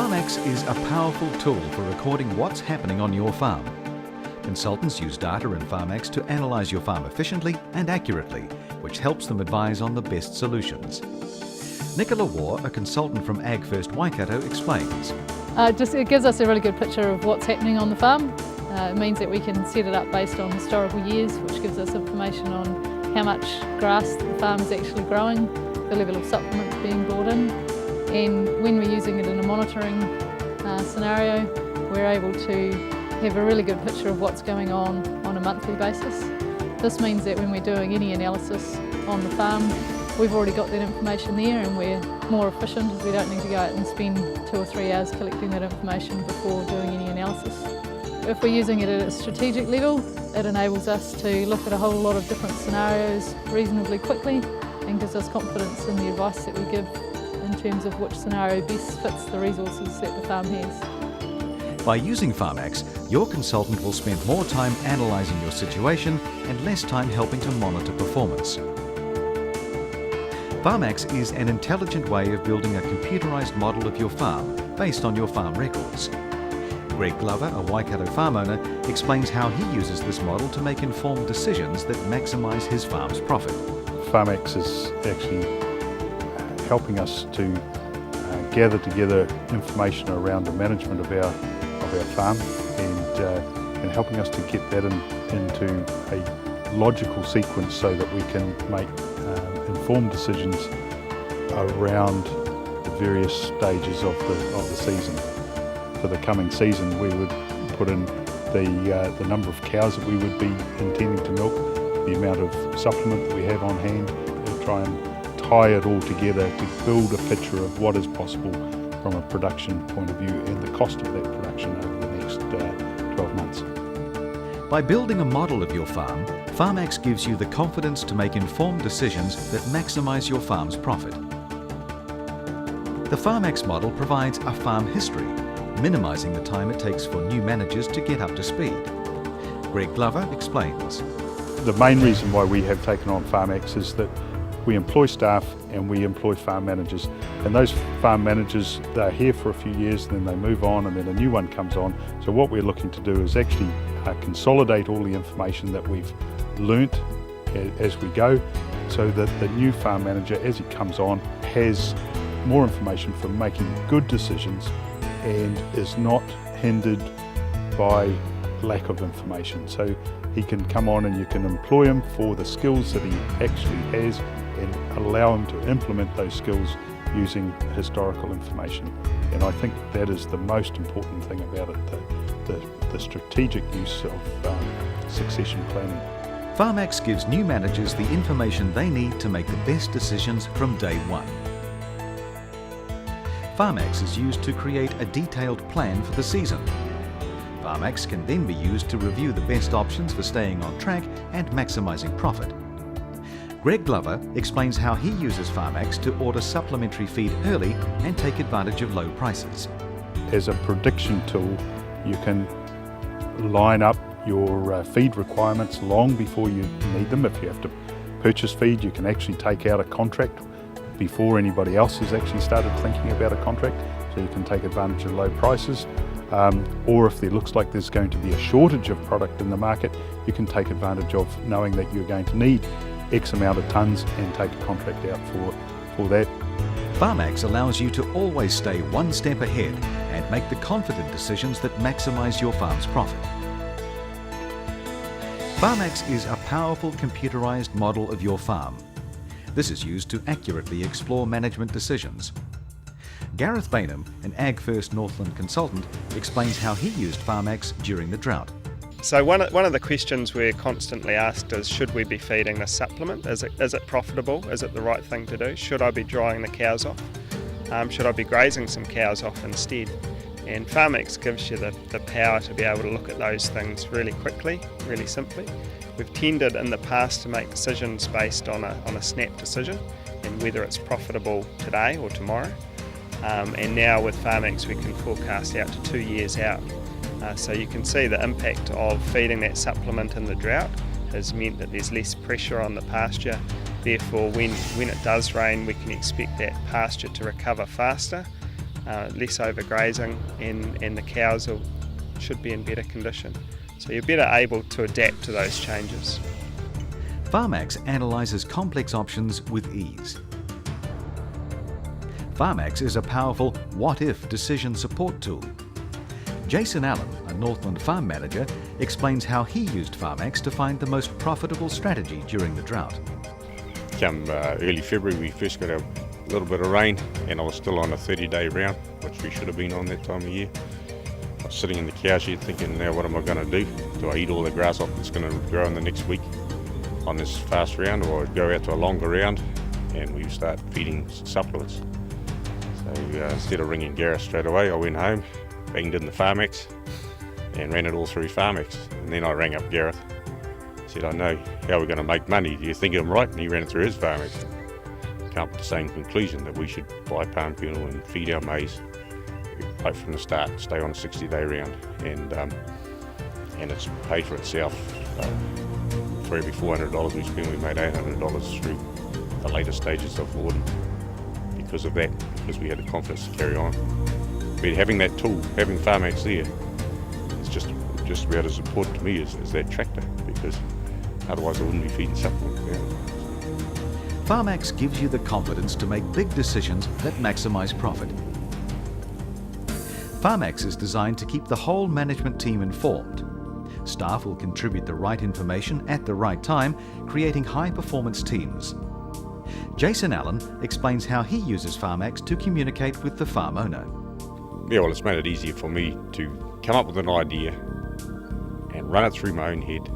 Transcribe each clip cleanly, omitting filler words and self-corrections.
Farmax is a powerful tool for recording what's happening on your farm. Consultants use data in Farmax to analyse your farm efficiently and accurately, which helps them advise on the best solutions. Nicola Waugh, a consultant from Ag First Waikato, explains. It gives us a really good picture of what's happening on the farm. It means that we can set it up based on historical years, which gives us information on how much grass the farm is actually growing, the level of supplements being brought in, and when we're using it in a monitoring scenario, we're able to have a really good picture of what's going on a monthly basis. This means that when we're doing any analysis on the farm, we've already got that information there and we're more efficient as we don't need to go out and spend 2 or 3 hours collecting that information before doing any analysis. If we're using it at a strategic level, it enables us to look at a whole lot of different scenarios reasonably quickly and gives us confidence in the advice that we give in terms of which scenario best fits the resources that the farm has. By using Farmax, your consultant will spend more time analysing your situation and less time helping to monitor performance. Farmax is an intelligent way of building a computerised model of your farm based on your farm records. Greg Glover, a Waikato farm owner, explains how he uses this model to make informed decisions that maximise his farm's profit. Farmax is actually helping us to gather together information around the management of our farm and helping us to get that into a logical sequence so that we can make informed decisions around the various stages of the season. For the coming season, we would put in the number of cows that we would be intending to milk, the amount of supplement that we have on hand, and try and tie it all together to build a picture of what is possible from a production point of view and the cost of that production over the next 12 months. By building a model of your farm, Farmax gives you the confidence to make informed decisions that maximise your farm's profit. The Farmax model provides a farm history, minimising the time it takes for new managers to get up to speed. Greg Glover explains. The main reason why we have taken on Farmax is that we employ staff and we employ farm managers, and those farm managers, they're here for a few years and then they move on and then a new one comes on. So what we're looking to do is actually consolidate all the information that we've learnt as we go, so that the new farm manager, as he comes on, has more information for making good decisions and is not hindered by lack of information. So he can come on and you can employ him for the skills that he actually has and allow him to implement those skills using historical information. And I think that is the most important thing about it, the strategic use of succession planning. Farmax gives new managers the information they need to make the best decisions from day one. Farmax is used to create a detailed plan for the season. Farmax can then be used to review the best options for staying on track and maximising profit. Greg Glover explains how he uses Farmax to order supplementary feed early and take advantage of low prices. As a prediction tool, you can line up your feed requirements long before you need them. If you have to purchase feed, you can actually take out a contract before anybody else has actually started thinking about a contract, so you can take advantage of low prices. Or if there looks like there's going to be a shortage of product in the market, you can take advantage of knowing that you're going to need X amount of tonnes and take a contract out for that. Farmax allows you to always stay one step ahead and make the confident decisions that maximise your farm's profit. Farmax is a powerful computerised model of your farm. This is used to accurately explore management decisions. Gareth Bainham, an Ag First Northland consultant, explains how he used Farmax during the drought. So one of the questions we're constantly asked is, should we be feeding this supplement? Is it profitable? Is it the right thing to do? Should I be drying the cows off? Should I be grazing some cows off instead? And Farmax gives you the power to be able to look at those things really quickly, really simply. We've tended in the past to make decisions based on a snap decision and whether it's profitable today or tomorrow. And now with Farmax we can forecast out to 2 years out. So you can see the impact of feeding that supplement in the drought has meant that there's less pressure on the pasture. Therefore when it does rain we can expect that pasture to recover faster less overgrazing, and the cows should be in better condition. So you're better able to adapt to those changes. Farmax analyses complex options with ease. Farmax is a powerful what-if decision support tool. Jason Allen, a Northland farm manager, explains how he used Farmax to find the most profitable strategy during the drought. Come early February, we first got a little bit of rain, and I was still on a 30-day round, which we should have been on that time of year. I was sitting in the cow shed thinking, now what am I going to do? Do I eat all the grass off that's going to grow in the next week on this fast round, or I'd go out to a longer round and we start feeding supplements? So instead of ringing Gareth straight away, I went home, banged in the Farmax and ran it all through Farmax. And then I rang up Gareth, said, I know how we're going to make money, do you think I'm right? And he ran it through his Farmax. Come up to the same conclusion that we should buy palm kernel and feed our maize right from the start, stay on a 60-day round, and it's paid for itself. For every $400 we spend, we made $800 through the later stages of autumn because of that, because we had the confidence to carry on. But having that tool, having Farmax there, is just about as important to me as that tractor, because otherwise I wouldn't be feeding supplements. Farmax gives you the confidence to make big decisions that maximise profit. Farmax is designed to keep the whole management team informed. Staff will contribute the right information at the right time, creating high-performance teams. Jason Allen explains how he uses Farmax to communicate with the farm owner. Yeah, well, it's made it easier for me to come up with an idea and run it through my own head,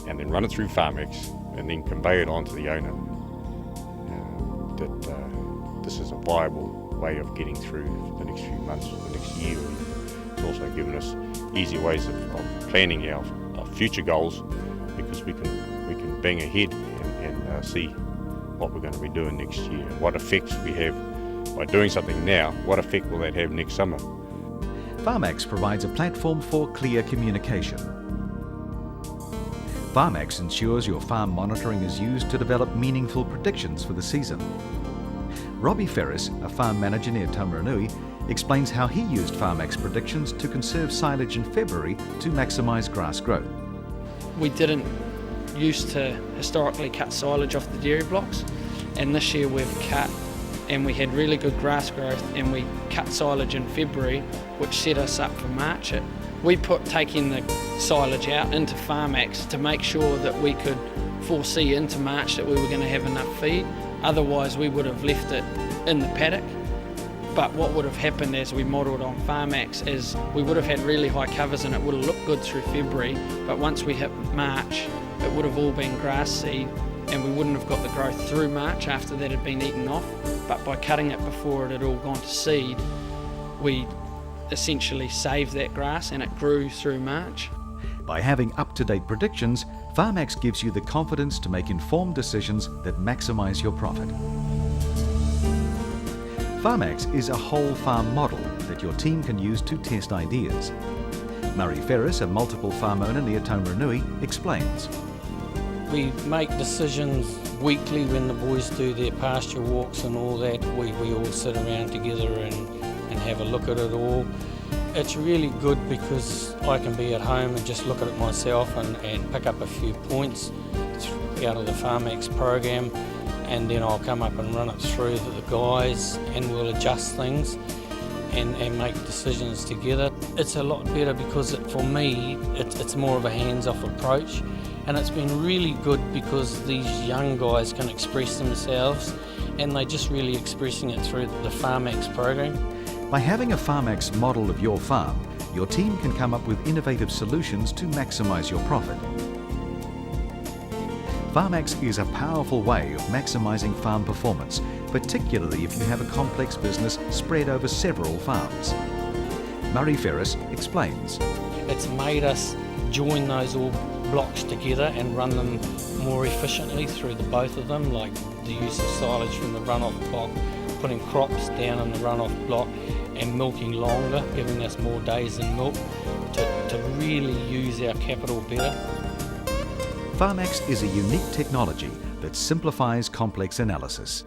and then run it through Farmax, and then convey it on to the owner. That this is a viable way of getting through the next few months, the next year. It's also given us easier ways of planning our future goals, because we can bang ahead and see what we're going to be doing next year, and what effects we have by doing something now. What effect will that have next summer? Farmax provides a platform for clear communication. Farmax ensures your farm monitoring is used to develop meaningful predictions for the season. Robbie Ferris, a farm manager near Taumarunui, explains how he used Farmax predictions to conserve silage in February to maximise grass growth. We didn't used to historically cut silage off the dairy blocks, and this year we've cut, and we had really good grass growth, and we cut silage in February, which set us up for March. We put taking the silage out into Farmax to make sure that we could foresee into March that we were going to have enough feed. Otherwise we would have left it in the paddock. But what would have happened as we modelled on Farmax is we would have had really high covers and it would have looked good through February, but once we hit March it would have all been grass seed and we wouldn't have got the growth through March after that had been eaten off. But by cutting it before it had all gone to seed, we essentially saved that grass and it grew through March. By having up-to-date predictions, Farmax gives you the confidence to make informed decisions that maximise your profit. Farmax is a whole farm model that your team can use to test ideas. Murray Ferris, a multiple farm owner near Taumarunui, explains. We make decisions weekly when the boys do their pasture walks and all that. We all sit around together and have a look at it all. It's really good because I can be at home and just look at it myself and pick up a few points out of the Farmax program, and then I'll come up and run it through the guys and we'll adjust things and make decisions together. It's a lot better because for me it's more of a hands-off approach, and it's been really good because these young guys can express themselves and they're just really expressing it through the Farmax program. By having a Farmax model of your farm, your team can come up with innovative solutions to maximise your profit. Farmax is a powerful way of maximising farm performance, particularly if you have a complex business spread over several farms. Murray Ferris explains. It's made us join those all blocks together and run them more efficiently through the both of them, like the use of silage from the runoff block, putting crops down in the runoff block and milking longer, giving us more days in milk to really use our capital better. Farmax is a unique technology that simplifies complex analysis.